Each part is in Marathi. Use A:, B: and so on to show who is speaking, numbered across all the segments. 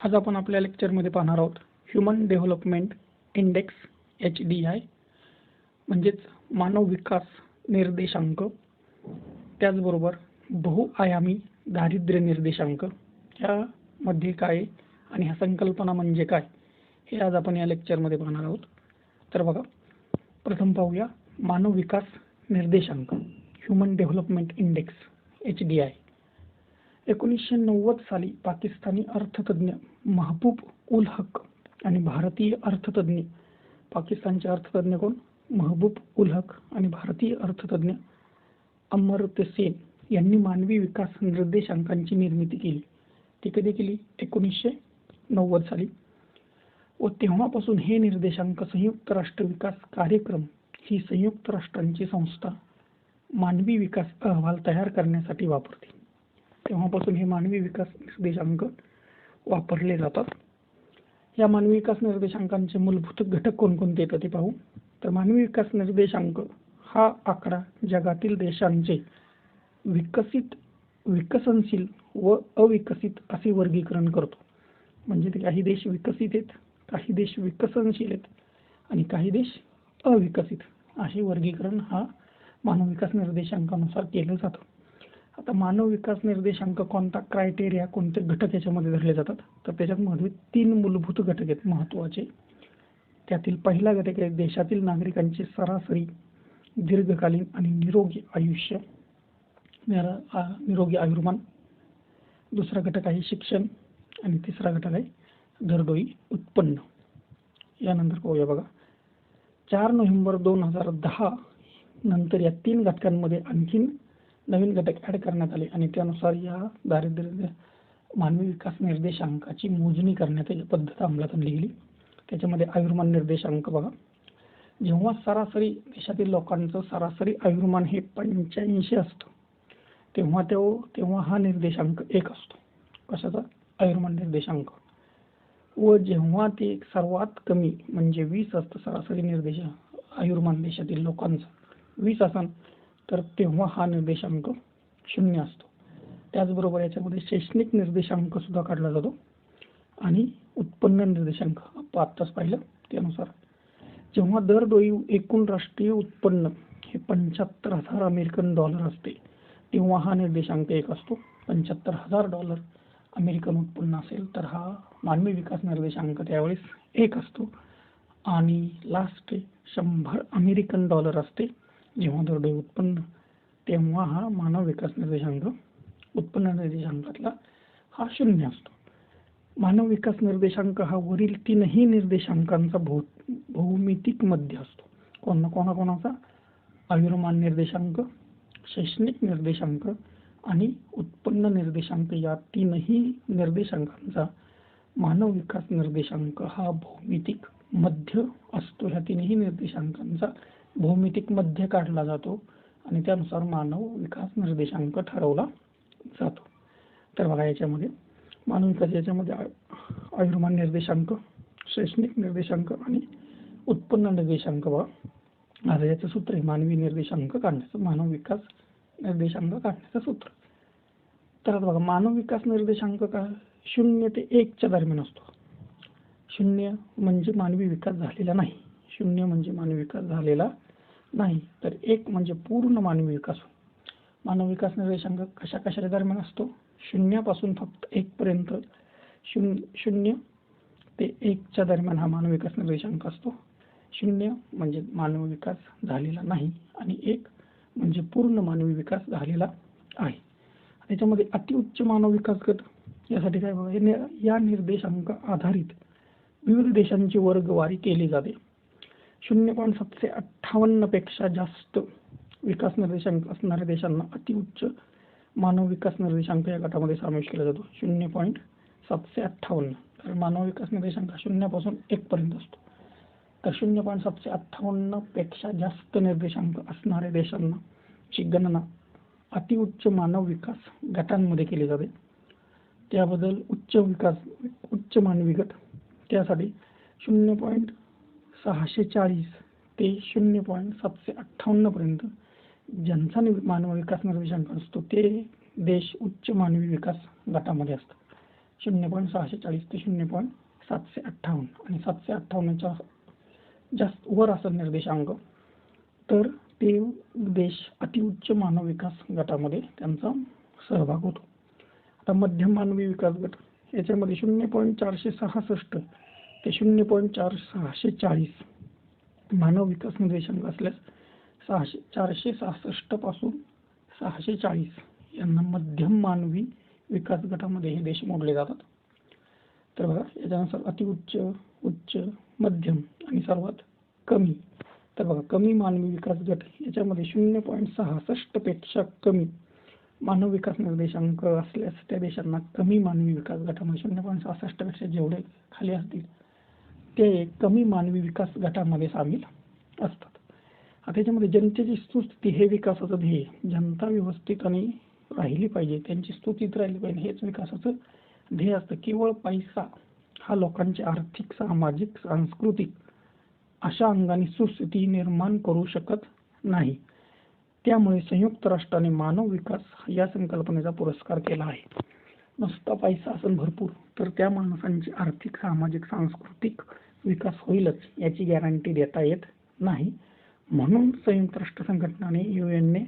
A: आज आपण आपल्या लेक्चरमध्ये पाहणार आहोत ह्यूमन डेव्हलपमेंट इंडेक्स HDI म्हणजेच मानव विकास निर्देशांक, त्याचबरोबर बहुआयामी दारिद्र्य निर्देशांक यामध्ये काय आणि ह्या संकल्पना म्हणजे काय हे आज आपण या लेक्चरमध्ये पाहणार आहोत. तर बघा, प्रथम पाहूया मानव विकास निर्देशांक ह्यूमन डेव्हलपमेंट इंडेक्स HDI. 1990 साली पाकिस्तानी अर्थतज्ञ महबूब उल हक आणि भारतीय अर्थतज्ञ, पाकिस्तानचे अर्थतज्ञ कोण महबूब उल हक आणि भारतीय अर्थतज्ञ अमर्त्य सेन यांनी मानवी विकास निर्देशांकांची निर्मिती केली. ती कधी केली? 1990 साली. व तेव्हापासून हे निर्देशांक संयुक्त राष्ट्र विकास कार्यक्रम ही संयुक्त राष्ट्रांची संस्था मानवी विकास अहवाल तयार करण्यासाठी वापरते. तेव्हापासून हे मानवी विकास निर्देशांक वापरले जातात. या मानवी विकास निर्देशांकांचे मूलभूत घटक कोणकोणते येतात ते पाहू. तर मानवी विकास निर्देशांक हा आकडा जगातील देशांचे विकसित, विकसनशील व अविकसित असे वर्गीकरण करतो. म्हणजे काही देश विकसित आहेत, काही देश विकसनशील आहेत आणि काही देश अविकसित असे वर्गीकरण हा मानव विकास निर्देशांकानुसार केलं जातं. आता मानव विकास निर्देशांक कोणता क्रायटेरिया, कोणते घटक याच्यामध्ये धरले जातात? तर त्याच्यामध्ये 3 मूलभूत घटक आहेत महत्त्वाचे. त्यातील पहिला घटक आहे देशातील नागरिकांचे सरासरी दीर्घकालीन आणि निरोगी आयुष्य, निरोगी आयुर्मान. दुसरा घटक आहे शिक्षण आणि तिसरा घटक आहे दरडोई उत्पन्न. यानंतर पाहूया बघा, 4 नोव्हेंबर 2010 नंतर या 3 घटकांमध्ये आणखीन नवीन घटक ॲड करण्यात आले आणि त्यानुसार या दारिद्र्य मानवी विकास निर्देशांकाची मोजणी करण्याची पद्धत अंमलात आणली गेली. त्याच्यामध्ये आयुर्मान निर्देशांक बघा, जेव्हा सरासरी देशातील लोकांचं सरासरी आयुर्मान हे 85 असतं तेव्हा हा निर्देशांक 1 असतो. कशाचा? आयुर्मान निर्देशांक. व जेव्हा ते सर्वात कमी म्हणजे 20 असतं सरासरी आयुर्मान देशातील लोकांचं 20 असेल तर तेव्हा हा निर्देशांक 0 असतो. त्याचबरोबर याच्यामध्ये शैक्षणिक निर्देशांक सुद्धा काढला जातो आणि उत्पन्न निर्देशांक आपण आत्ताच पाहिलं त्यानुसार. जेव्हा दरडोई एकूण राष्ट्रीय उत्पन्न हे $75,000 अमेरिकन असते तेव्हा हा निर्देशांक 1 असतो. $75,000 अमेरिकन उत्पन्न असेल तर हा मानवी विकास निर्देशांक त्यावेळेस 1 असतो. आणि लास्ट $100 अमेरिकन असते जेव्हा दरडोई उत्पन्न, तेव्हा हा मानव विकास निर्देशांक उत्पन्न निर्देशांकातला हा 0 असतो. मानव विकास निर्देशांक हा वरील 3ही निर्देशांकांचा भौमितिक मध्य असतो. कोणाचा? आयुर्मान निर्देशांक, शैक्षणिक निर्देशांक आणि उत्पन्न निर्देशांक या 3ही निर्देशांकांचा मानव विकास निर्देशांक हा भौमितिक मध्य असतो. ह्या 3ही निर्देशांकांचा भौमितिक मध्य काढला जातो आणि त्यानुसार मानव विकास निर्देशांक ठरवला जातो. तर बघा, याच्यामध्ये मानव विकास याच्यामध्ये आयुर्मान निर्देशांक, शैक्षणिक निर्देशांक आणि उत्पन्न निर्देशांक बघा. आता याचं सूत्र आहे मानवी निर्देशांक काढण्याचं, मानव विकास निर्देशांक काढण्याचं सूत्र. तर आता बघा, मानव विकास निर्देशांक का 0 ते 1 दरम्यान असतो. 0 म्हणजे मानवी विकास झालेला नाही, 0 म्हणजे मानवी विकास झालेला नाही, तर 1 म्हणजे पूर्ण मानवी विकास. मानव विकास निर्देशांक कशा दरम्यान असतो? 0 पासून फक्त 1 पर्यंत, 0 ते 1 दरम्यान हा मानव विकास निर्देशांक असतो. 0 म्हणजे मानव विकास झालेला नाही आणि 1 म्हणजे पूर्ण मानवी विकास झालेला आहे. त्याच्यामध्ये अतिउच्च मानव विकास गट यासाठी काय बघा, या निर्देशांक आधारित विविध देशांची वर्गवारी केली जाते. 0.758 पेक्षा जास्त विकास निर्देशांक असणाऱ्या देशांना अतिउच्च मानव विकास निर्देशांक या गटामध्ये समावेश केला जातो. 0.758. तर मानव विकास निर्देशांक 0 पासून 1 पर्यंत असतो. तर 0.758 पेक्षा जास्त निर्देशांक असणाऱ्या देशांना ची गणना अतिउच्च मानव विकास गटांमध्ये केली जाते. त्याबद्दल उच्च मानवी गट त्यासाठी 0.640 ते 0.758 पर्यंत ज्यांचा मानव विकास निर्देशांक असतो ते देश उच्च मानवी विकास गटामध्ये असतात. 0.640 ते 0.758 आणि 758च्या जास्त वर असेल निर्देशांक तर ते देश अतिउच्च मानव विकास गटामध्ये त्यांचा सहभाग होतो. आता मध्यम मानवी विकास गट याच्यामध्ये 0.466 ते 0.4640 मानव विकास निर्देशांक असल्यास 466 पासून 640 यांना मध्यम मानवी विकास गटामध्ये हे देश मोडले जातात. तर बघा याच्यानुसार अतिउच्च, उच्च, मध्यम आणि सर्वात कमी. तर बघा कमी मानवी विकास गट याच्यामध्ये 0.66 पेक्षा कमी मानव विकास निर्देशांक असल्यास त्या देशांना कमी मानवी विकास गटामध्ये 0.66 पेक्षा जेवढे खाली असतील ते कमी मानवी विकास गटामध्ये सामील असतात. आता त्याच्यामध्ये जनतेची सुस्थिती हे विकासाचं ध्येय, जनता व्यवस्थित आणि राहिली पाहिजे, त्यांची स्तुतीत राहिली पाहिजे हेच विकासाचं ध्येय असतं. केवळ पैसा हा लोकांची आर्थिक, सामाजिक, सांस्कृतिक अशा अंगाने सुस्थिती निर्माण करू शकत नाही. त्यामुळे संयुक्त राष्ट्राने मानव विकास या संकल्पनेचा पुरस्कार केला आहे. नुसता पैसा असेल भरपूर तर त्या माणसांची आर्थिक, सामाजिक, सांस्कृतिक विकास होईलच याची गॅरंटी देता येत नाही. म्हणून संयुक्त राष्ट्र संघटनाने UN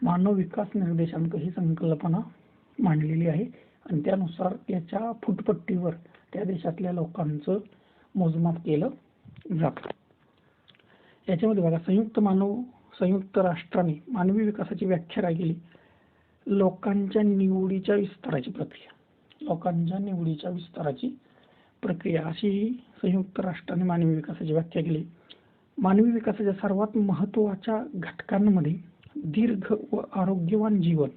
A: मानव विकास निर्देशांक ही संकल्पना मांडलेली आहे आणि त्यानुसार त्याच्या फुटपट्टीवर त्या देशातल्या लोकांचं मोजमाप केलं जातं. याच्यामध्ये बघा संयुक्त राष्ट्राने मानवी विकासाची व्याख्या काय केली? लोकांच्या निवडीच्या विस्ताराची प्रक्रिया. लोकांच्या निवडीच्या विस्ताराची प्रक्रिया अशी संयुक्त राष्ट्राने मानवी विकासाची व्याख्या केली. मानवी विकासाच्या सर्वात महत्त्वाच्या घटकांमध्ये दीर्घ व आरोग्यवान जीवन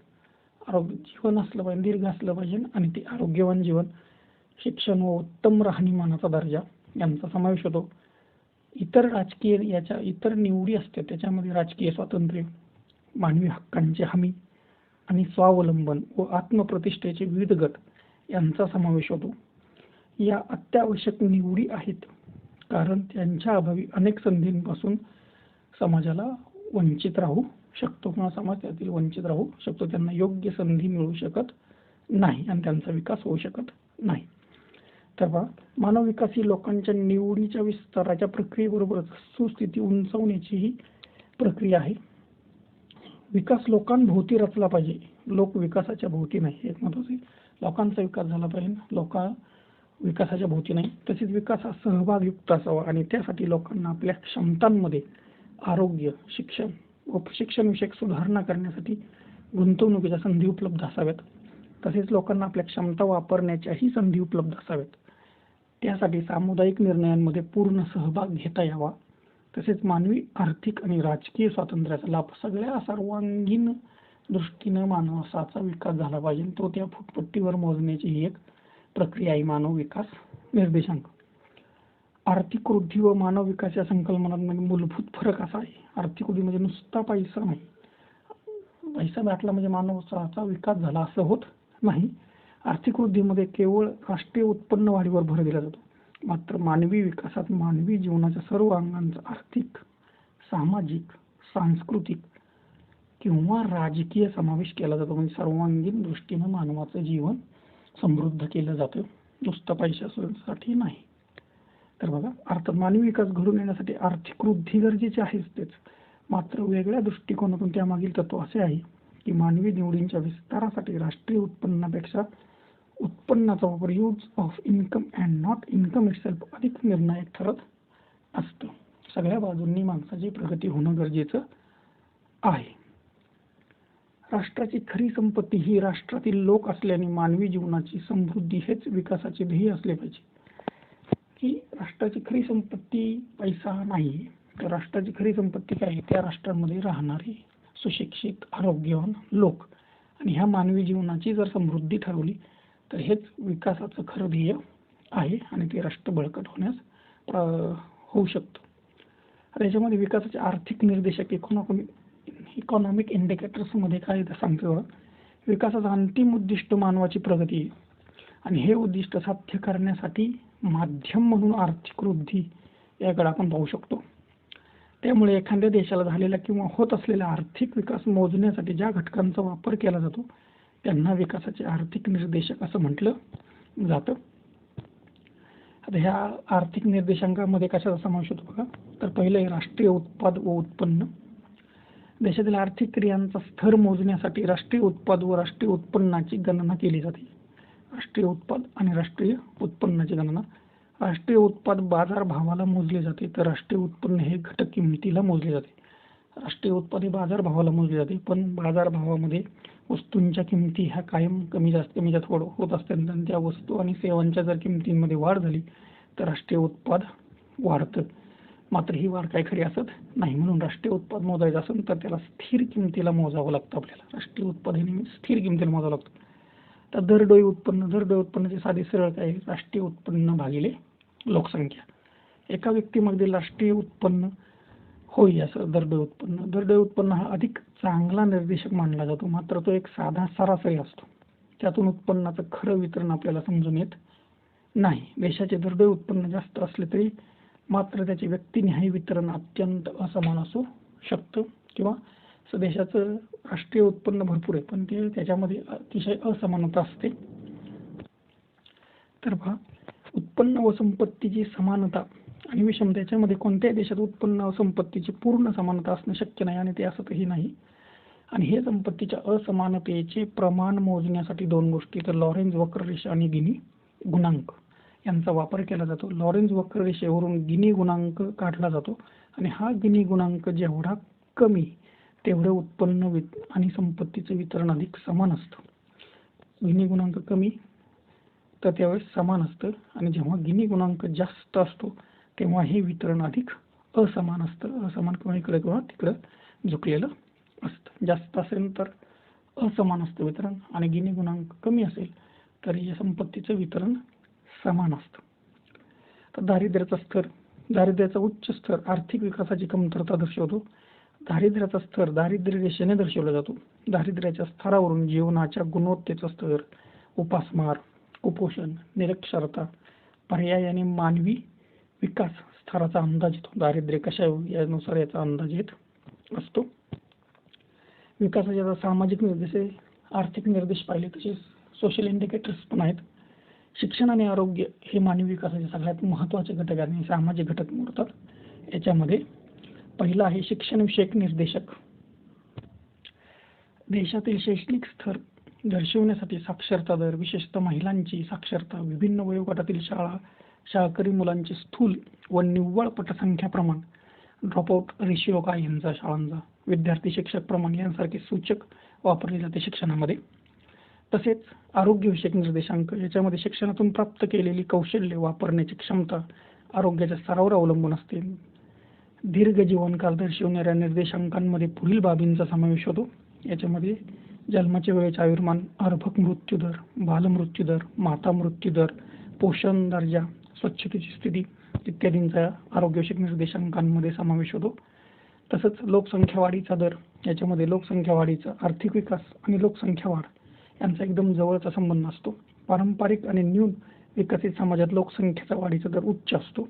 A: असलं पाहिजे, दीर्घ असलं पाहिजे आणि ते आरोग्यवान जीवन, शिक्षण व उत्तम राहणीमानाचा दर्जा यांचा समावेश होतो. इतर निवडी असतात त्याच्यामध्ये राजकीय स्वातंत्र्य, मानवी हक्कांची हमी आणि स्वावलंबन व आत्मप्रतिष्ठेचे विविध गट यांचा समावेश होतो. या अत्यावश्यक निवडी आहेत कारण त्यांच्या अभावी अनेक संधींपासून समाजाला वंचित राहू शकतो किंवा समाज त्यातील वंचित राहू शकतो. त्यांना योग्य संधी मिळू शकत नाही आणि त्यांचा विकास होऊ शकत नाही. तर पहा मानव विकास ही लोकांच्या निवडीच्या विस्ताराच्या प्रक्रियेबरोबरच सुस्थिती उंचावण्याची ही प्रक्रिया आहे. विकास लोकांभोवती रचला पाहिजे, लोक विकासाच्या भोवती नाही. एक महत्त्वाचे लोकांचा विकास झाला पाहिजे, लोक विकासाच्या भोवती नाही. तसेच विकास हा सहभागयुक्त असावा आणि त्यासाठी लोकांना आपल्या क्षमतांमध्ये आरोग्य, शिक्षण व शिक्षणविषयक सुधारणा करण्यासाठी गुंतवणुकीच्या संधी उपलब्ध असाव्यात. तसेच लोकांना आपल्या क्षमता वापरण्याच्याही संधी उपलब्ध असाव्यात. त्यासाठी सामुदायिक निर्णयांमध्ये पूर्ण सहभाग घेता यावा. तसेच मानवी, आर्थिक आणि राजकीय स्वातंत्र्याचा लाभ सगळ्या सर्वांगीण दृष्टीनं मानवाचा विकास झाला पाहिजे. तो त्या फुटपट्टीवर मोजण्याची ही एक प्रक्रिया आहे मानव विकास निर्देशांक. आर्थिक वृद्धी व मानव विकास या संकल्पनांमध्ये मूलभूत फरक असा आहे. आर्थिक वृद्धी म्हणजे नुसता पैसा नाही, पैसा भेटला म्हणजे मानवाचा विकास झाला असं होत नाही. आर्थिक वृद्धीमध्ये केवळ राष्ट्रीय उत्पन्न वाढीवर भर दिला जातो. मात्र मानवी विकासात मानवी जीवनाच्या सर्व अंगांचा आर्थिक, सामाजिक, सांस्कृतिक किंवा राजकीय समावेश केला जातो. म्हणजे सर्वांगीण दृष्टीनं मानवाचं जीवन समृद्ध केलं जातं, नुसतं पैशासाठी नाही. तर बघा अर्थात मानवी विकास घडून येण्यासाठी आर्थिक वृद्धी गरजेची आहेच तेच. मात्र वेगळ्या दृष्टिकोनातून त्यामागील तत्व असे आहे की मानवी निवडींच्या विस्तारासाठी राष्ट्रीय उत्पन्नापेक्षा उत्पन्नाचा वापर, use of income and not income itself अधिक निर्णायक ठरत असतं. सगळ्या बाजूंनी माणसाची प्रगती होणं गरजेचं आहे. राष्ट्राची खरी संपत्ती ही राष्ट्रातील लोक असल्याने मानवी जीवनाची समृद्धी हेच विकासाचे ध्येय असले पाहिजे. की राष्ट्राची खरी संपत्ती पैसा नाही, तर राष्ट्राची खरी संपत्ती काय आहे? त्या राष्ट्रामध्ये राहणारे सुशिक्षित, आरोग्यवान लोक आणि ह्या मानवी जीवनाची जर समृद्धी ठरवली तर हेच विकासाचं खरं ध्येय आहे आणि ते राष्ट्र बळकट होण्यास होऊ शकतं. याच्यामध्ये विकासाचे आर्थिक निर्देशक इकॉनॉमिक इंडिकेटर्समध्ये काय सांगतो? विकासाचं अंतिम उद्दिष्ट मानवाची प्रगती आहे आणि हे उद्दिष्ट साध्य करण्यासाठी माध्यम म्हणून आर्थिक वृद्धी याकडे आपण पाहू शकतो. त्यामुळे एखाद्या देशाला झालेला किंवा होत असलेला आर्थिक विकास मोजण्यासाठी ज्या घटकांचा वापर केला जातो त्यांना विकासाचे आर्थिक निर्देशक असं म्हटलं जातं. आता ह्या आर्थिक निर्देशांकामध्ये कशाचा समावेश होतो बघा. तर पहिलं आहे राष्ट्रीय उत्पाद व उत्पन्न. देशातील आर्थिक क्रियांचा स्तर मोजण्यासाठी राष्ट्रीय उत्पाद व राष्ट्रीय उत्पन्नाची गणना केली जाते. राष्ट्रीय उत्पाद आणि राष्ट्रीय उत्पन्नाची गणना. राष्ट्रीय उत्पाद बाजार भावाला मोजले जाते, तर राष्ट्रीय उत्पन्न हे घटक किमतीला मोजले जाते. राष्ट्रीय उत्पाद हे बाजार भावाला मोजले जाते, पण बाजार भावामध्ये वस्तूंच्या किमती ह्या कायम कमी जास्त होत असतात. आणि त्या वस्तू आणि सेवांच्या जर किमतींमध्ये वाढ झाली तर राष्ट्रीय उत्पाद वाढतं. मात्र ही वाढ काही खरी असत नाही. म्हणून राष्ट्रीय उत्पाद मोजायचं असेल तर त्याला स्थिर किमतीला मोजावं लागतं. आपल्याला राष्ट्रीय उत्पाद हे नेहमी स्थिर किमतीला मोजावं लागतं. तर दरडोई उत्पन्न. दरडोई उत्पन्नाची साधी सरळ काय आहे? राष्ट्रीय उत्पन्न भागिले लोकसंख्या. एका व्यक्तीमध्ये राष्ट्रीय उत्पन्न होय असं दरडोई उत्पन्न. दरडोई उत्पन्न हा अधिक चांगला निर्देशक मानला जातो, मात्र तो एक साधा सरासरी असतो. त्यातून उत्पन्नाचं खरं वितरण आपल्याला समजून येत नाही. देशाचे दरडोई उत्पन्न जास्त असले तरी मात्र त्याचे व्यक्तिनिहाय वितरण अत्यंत असमान असू शकतं. किंवा देशाचं राष्ट्रीय उत्पन्न भरपूर आहे, पण ते त्याच्यामध्ये अतिशय असमानता असते. तर पहा, उत्पन्न व संपत्तीची समानता आणि विषमता. याच्यामध्ये कोणत्याही देशात उत्पन्न व संपत्तीची पूर्ण समानता असणं शक्य नाही आणि ते असतही नाही. आणि हे संपत्तीच्या असमानतेचे प्रमाण मोजण्यासाठी दोन गोष्टी, तर लॉरेन्झ वक्ररेषा आणि गिनी गुणांक यांचा वापर केला जातो. लॉरेन्झ वक्ररेषेवरून गिनी गुणांक काढला जातो आणि हा गिनी गुणांक जेवढा कमी तेवढे उत्पन्न आणि संपत्तीचं वितरण अधिक समान असतं. गिनी गुणांक कमी तर त्यावेळेस समान असतं, आणि जेव्हा गिनी गुणांक जास्त असतो तेव्हा हे वितरण अधिक असमान असतं. असमान किंवा इकडे किंवा तिकडं झुकलेलं असतं. जास्त असेल तर असमान असतं वितरण, आणि गिनी गुणांक कमी असेल तर या संपत्तीचं वितरण समान असतं. तर दारिद्र्याचा स्तर. दारिद्र्याचा उच्च स्तर आर्थिक विकासाची कमतरता दर्शवतो. दारिद्र्याचा स्तर दारिद्र्य रेषेने दर्शवला जातो. दारिद्र्याच्या स्तरावरून जीवनाच्या गुणवत्तेचा स्तर, उपासमार, कुपोषण, निरक्षरता, पर्यायाने मानवी विकास स्तराचा अंदाज येतो. दारिद्र्य कशा यानुसार याचा अंदाज येत असतो. विकासाचे सामाजिक निर्देश, आर्थिक निर्देश पाहिले तसेच सोशल इंडिकेटर्स पण आहेत. शिक्षण आणि आरोग्य हे मानवी विकासाचे सगळ्यात महत्त्वाचे घटक आणि सामाजिक घटक मोडतात. याच्यामध्ये पहिला आहे शिक्षणविषयक निर्देशक. देशातील शैक्षणिक स्तर दर्शवण्यासाठी साक्षरता दर, विशेषतः महिलांची साक्षरता, विभिन्न वयोगटातील शाळकरी मुलांचे स्थूल व निव्वळ पटसंख्या प्रमाण, ड्रॉपआउट रेशिओ काय यांचा शाळांचा, विद्यार्थी शिक्षक प्रमाण यांसारखे सूचक वापरले जाते शिक्षणामध्ये. तसेच आरोग्यविषयक निर्देशांक. याच्यामध्ये शिक्षणातून प्राप्त केलेली कौशल्य वापरण्याची क्षमता आरोग्याच्या स्तरावर अवलंबून असते. दीर्घ जीवनकाल दर्शवणाऱ्या निर्देशांकांमध्ये पुढील बाबींचा समावेश होतो. याच्यामध्ये जन्माच्या वेळेचे आयुर्मान, अर्भक मृत्यूदर, बालमृत्यूदर, माता मृत्यूदर, पोषण दर्जा, स्वच्छतेची स्थिती इत्यादींचा आरोग्यविषयक निर्देशांकांमध्ये समावेश होतो. तसंच लोकसंख्या वाढीचा दर. याच्यामध्ये लोकसंख्या वाढीचा आर्थिक विकास आणि लोकसंख्या वाढ यांचा एकदम जवळचा संबंध असतो. पारंपरिक आणि न्यून विकसित समाजात लोकसंख्येचा वाढीचा दर उच्च असतो,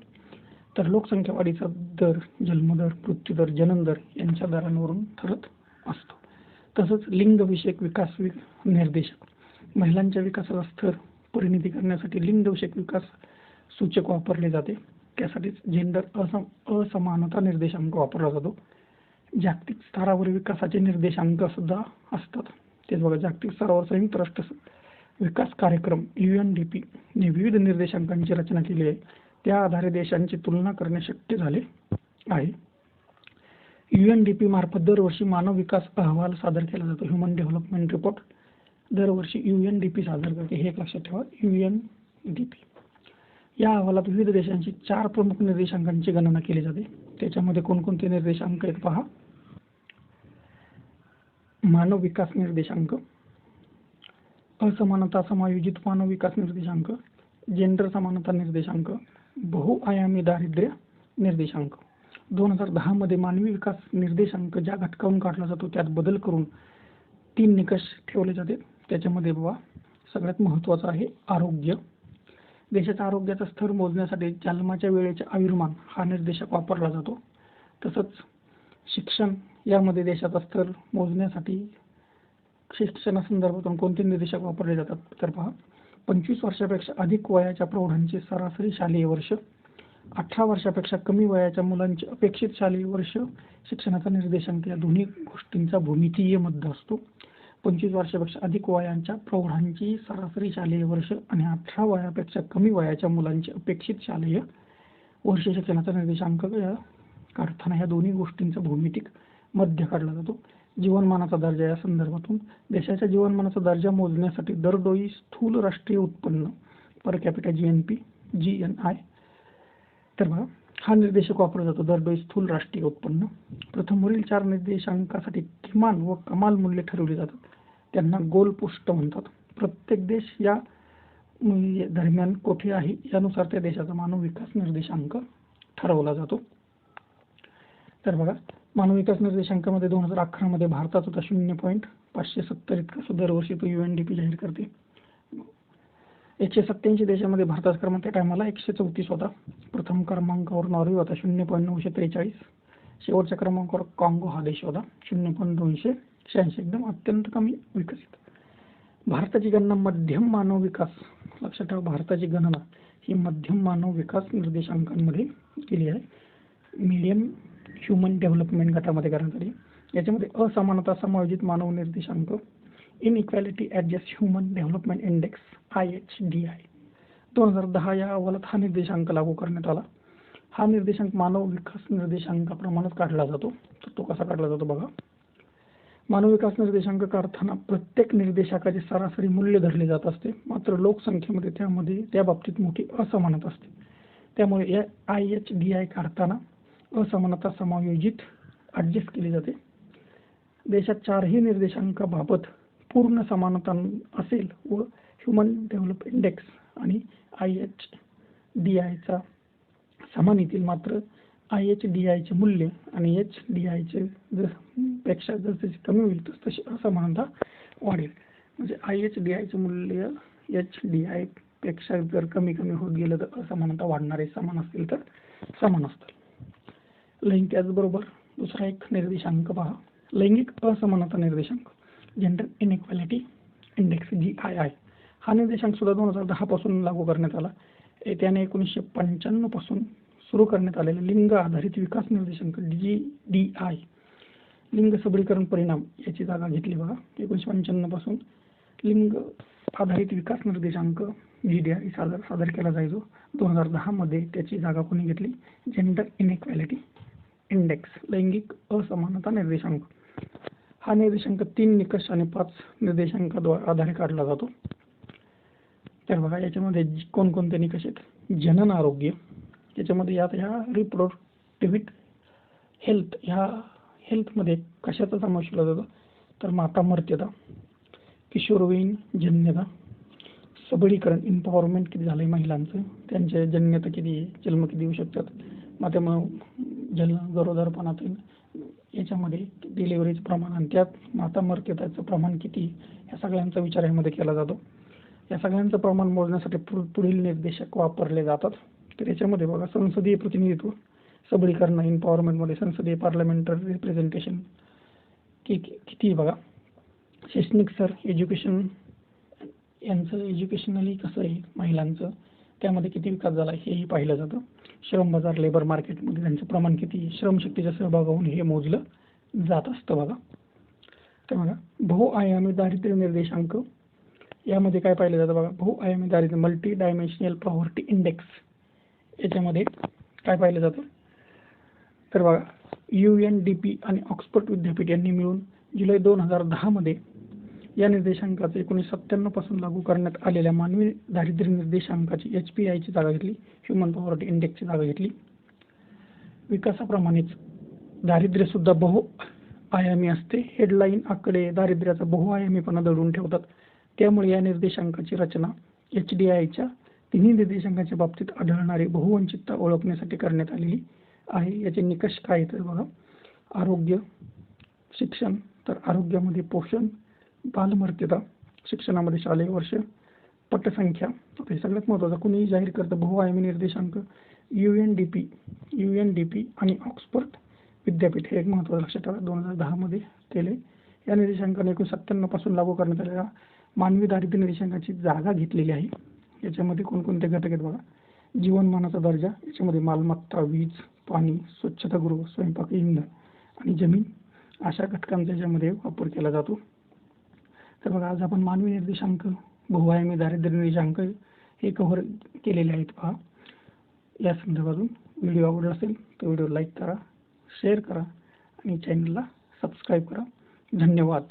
A: तर लोकसंख्या वाढीचा दर जन्मदर, मृत्यूदर, जननदर यांच्या दरांवरून ठरत असतो. तसंच लिंगविषयक विकास निर्देशक. महिलांच्या विकासाचा स्तर परिणिती करण्यासाठी लिंगविषयक विकास सूचक वापरले जाते. त्यासाठीच जेंडर असमानता निर्देशांक वापरला जातो. जागतिक स्तरावर विकासाचे निर्देशांक सुद्धा असतात. तेच बघा, जागतिक स्तरावर संयुक्त राष्ट्र विकास कार्यक्रम UNDP ने विविध निर्देशांकांची रचना केली आहे. त्या आधारे देशांची तुलना करणे शक्य झाले आहे. UNDP मार्फत दरवर्षी मानव विकास अहवाल सादर केला जातो. ह्युमन डेव्हलपमेंट रिपोर्ट दरवर्षी UNDP सादर करते, हे एक लक्षात ठेवा. UNDP या अहवालात विविध देशांची 4 प्रमुख निर्देशांकांची गणना केली जाते. त्याच्यामध्ये कोणकोणते निर्देशांक आहेत पहा. मानव विकास निर्देशांक, असमानता समायोजित मानव विकास निर्देशांक, जेंडर समानता निर्देशांक, बहुआयामी दारिद्र्य निर्देशांक. 2010 मध्ये मानवी विकास निर्देशांक ज्या घटकावरून काढला जातो त्यात बदल करून 3 निकष ठेवले जाते. त्याच्यामध्ये बघा, सगळ्यात महत्त्वाचा आहे आरोग्य. देशाच्या आरोग्याचा स्तर मोजण्यासाठी जन्माच्या वेळेचे आयुर्मान हा निर्देशक वापरला जातो. तसंच शिक्षण, यामध्ये देशाचा स्तर मोजण्यासाठी शिक्षणासंदर्भातून कोणते निर्देशक वापरले जातात तर पहा, 25 वर्षापेक्षा अधिक वयाच्या प्रौढांचे सरासरी शालेय वर्ष, 18 वर्षापेक्षा कमी वयाच्या मुलांचे अपेक्षित शालेय वर्ष शिक्षणाचा निर्देशांक या दोन्ही गोष्टींचा भूमितीय मध्य असतो. 25 वर्षापेक्षा अधिक वयाच्या प्रौढांची सरासरी शालेय वर्ष आणि 18 वयापेक्षा कमी वयाच्या मुलांचे अपेक्षित शालेय वर्ष शिक्षणाचा निर्देशांक काढताना या दोन्ही गोष्टींचा भौमितिक मध्य काढला जातो. जीवनमानाचा दर्जा या संदर्भातून देशाच्या जीवनमानाचा दर्जा मोजण्यासाठी दरडोई स्थूल राष्ट्रीय उत्पन्न पर कॅपिटा GNP GNI तर बघा हा निर्देशक वापरला जातो. दरडोई स्थूल राष्ट्रीय उत्पन्न. प्रथम वरील 4 निर्देशांकासाठी किमान व कमाल मूल्य ठरवली जातात. त्यांना गोल पोस्ट म्हणतात. प्रत्येक देश या दरम्यान कोठे आहे यानुसार त्या देशाचा मानव विकास निर्देशांक ठरवला जातो. तर बघा मानव विकास निर्देशांकामध्ये 2011 मध्ये भारतात होता 0.570 इतका दरवर्षी तो UNDP जाहीर करते. 187 देशामध्ये भारताचा क्रमांक त्या टायमाला 134 होता. प्रथम क्रमांकावर नॉर्वे होता 0.943. शेवटच्या क्रमांकावर काँगो हा देश होता 0.286. एकदम अत्यंत कमी विकसित. भारताची गणना मध्यम मानव विकास लक्षात ठेवा. भारताची गणना ही मध्यम मानव विकास निर्देशांकांमध्ये केली आहे. मीडियम ह्युमन डेव्हलपमेंट गटामध्ये करण्यात आली. याच्यामध्ये असमानता समायोजित मानव निर्देशांक inequality adjust human development index IHDI 2010 या अहवालात हा निर्देशांक लागू करण्यात आला. हा निर्देशांक मानव विकास निर्देशांकाप्रमाणेच काढला जातो. तर तो कसा काढला जातो बघा. मानव विकास निर्देशांक काढताना प्रत्येक निर्देशांकाचे सरासरी मूल्य धरले जात असते. मात्र लोकसंख्येमध्ये त्या बाबतीत मोठी असमानता असते. त्यामुळे या IHDI काढताना असमानता समायोजित ॲडजस्ट केली जाते. देशात 4ही निर्देशांकाबाबत पूर्ण समानता असेल व ह्युमन डेव्हलप इंडेक्स आणि IHDIचा समान येतील. मात्र IHDIचे मूल्य आणि HDIचे पेक्षा जसे कमी होईल तशी असमानता वाढेल. म्हणजे IHDIचे मूल्य HDI पेक्षा जर कमी होत गेलं तर असमानता वाढणारे, समान असतील तर समान असतात. त्याचबरोबर दुसरा एक निर्देशांक पहा. लैंगिक असमानता निर्देशांक जेंडर इनइक्वॅलिटी इंडेक्स GII हा निर्देशांक सुद्धा 2010 पासून लागू करण्यात आला. त्याने 1995 पासून सुरू करण्यात आलेले लिंग आधारित विकास निर्देशांक DI लिंग सबलीकरण परिणाम याची जागा घेतली बघा. 1995 पासून लिंग आधारित विकास निर्देशांक GDI सादर केला जायचो. 2010 मध्ये त्याची जागा कोणी घेतली? जेंडर इनइक्वॅलिटी इंडेक्स लैंगिक असमानता निर्देशांक. हा निर्देशांक 3 निकष आणि 5 निर्देशांकाद्वारे आधारे काढला जातो. तर बघा याच्यामध्ये कोणकोणते निकष आहेत? जनन आरोग्य याच्यामध्ये ह्या रिप्रोडक्टिव्ह हेल्थ ह्या हेल्थमध्ये कशाचा समावेश केला जातो? तर माता मर्त्यता, किशोरवयीन जन्यता, सबलीकरण इम्पॉवरमेंट किती झालं आहे महिलांचं, त्यांचे जन्यता किती आहे, जन्म किती येऊ शकतात, मग त्यामुळे गरोदरपणातून याच्यामध्ये डिलिव्हरीचं प्रमाण आणि त्यात माता मर्त्यताचं प्रमाण किती या सगळ्यांचा विचार यामध्ये केला जातो. या सगळ्यांचं प्रमाण मोजण्यासाठी पुढील निर्देशक वापरले जातात. तर याच्यामध्ये बघा संसदीय प्रतिनिधित्व सबलीकरण इम्पॉवरमेंटमध्ये संसदीय पार्लमेंटरी रिप्रेझेंटेशन किती बघा. शैक्षणिक स्तर एज्युकेशन यांचं एज्युकेशनली कसं आहे महिलांचं त्यामध्ये किती विकास झाला हेही पाहिलं जातं. श्रम बाजार लेबर मार्केटमध्ये त्यांचं प्रमाण किती श्रमशक्तीचा सहभाग होऊन हे मोजलं जात असतं बघा. तर बघा बहुआयामी दारिद्र्य निर्देशांक यामध्ये काय पाहिलं जातं बघा. बहुआयामी दारिद्र्य मल्टी डायमेन्शनल पॉवर्टी इंडेक्स याच्यामध्ये काय पाहिलं जातं तर बघा UNDP आणि ऑक्सफर्ड विद्यापीठ यांनी मिळून जुलै 2010 मध्ये या निर्देशांकाचं 1997 पासून लागू करण्यात आलेल्या मानवी दारिद्र्य निर्देशांकाची HPIची जागा घेतली. ह्युमन पॉवर्टी इंडेक्सची जागा घेतली. विकासाप्रमाणेच दारिद्र्य सुद्धा बहुआयामी असते. हेडलाईन आकडे दारिद्र्याचा बहुआयामीपणा दडून ठेवतात. त्यामुळे या निर्देशांकाची रचना HDIच्या तिन्ही निर्देशांकाच्या बाबतीत आढळणारी बहुवंचितता ओळखण्यासाठी करण्यात आलेली आहे. याचे निकष काय तर बघा. आरोग्य, शिक्षण, तर आरोग्यामध्ये पोषण, बालमर्त्यता, शिक्षणामध्ये शालेय वर्ष, पटसंख्या. हे सगळ्यात महत्त्वाचं कुणीही जाहीर करतं बहुआयामी निर्देशांक UNDP आणि ऑक्सफर्ड विद्यापीठ हे एक महत्त्वाचं लक्षात ठेवा. 2010 मध्ये केले. या निर्देशांकाने 1997 पासून लागू करण्यात आलेल्या मानवी दारिद्र्य निर्देशांकाची जागा घेतलेली आहे. याच्यामध्ये कोणकोणते घटक आहेत बघा. जीवनमानाचा दर्जा, याच्यामध्ये मालमत्ता, वीज, पाणी, स्वच्छतागृह, स्वयंपाक, इंधन आणि जमीन अशा घटकांचा याच्यामध्ये वापर केला जातो. तर बघा आज आपण मानवी निर्देशांक, बहुआयामी दारिद्र्य निर्देशांक हे कव्हर केलेले आहेत पहा. या संदर्भातून व्हिडिओ आवडला असेल तर व्हिडिओ लाईक करा, शेअर करा आणि चॅनलला सबस्क्राईब करा. धन्यवाद.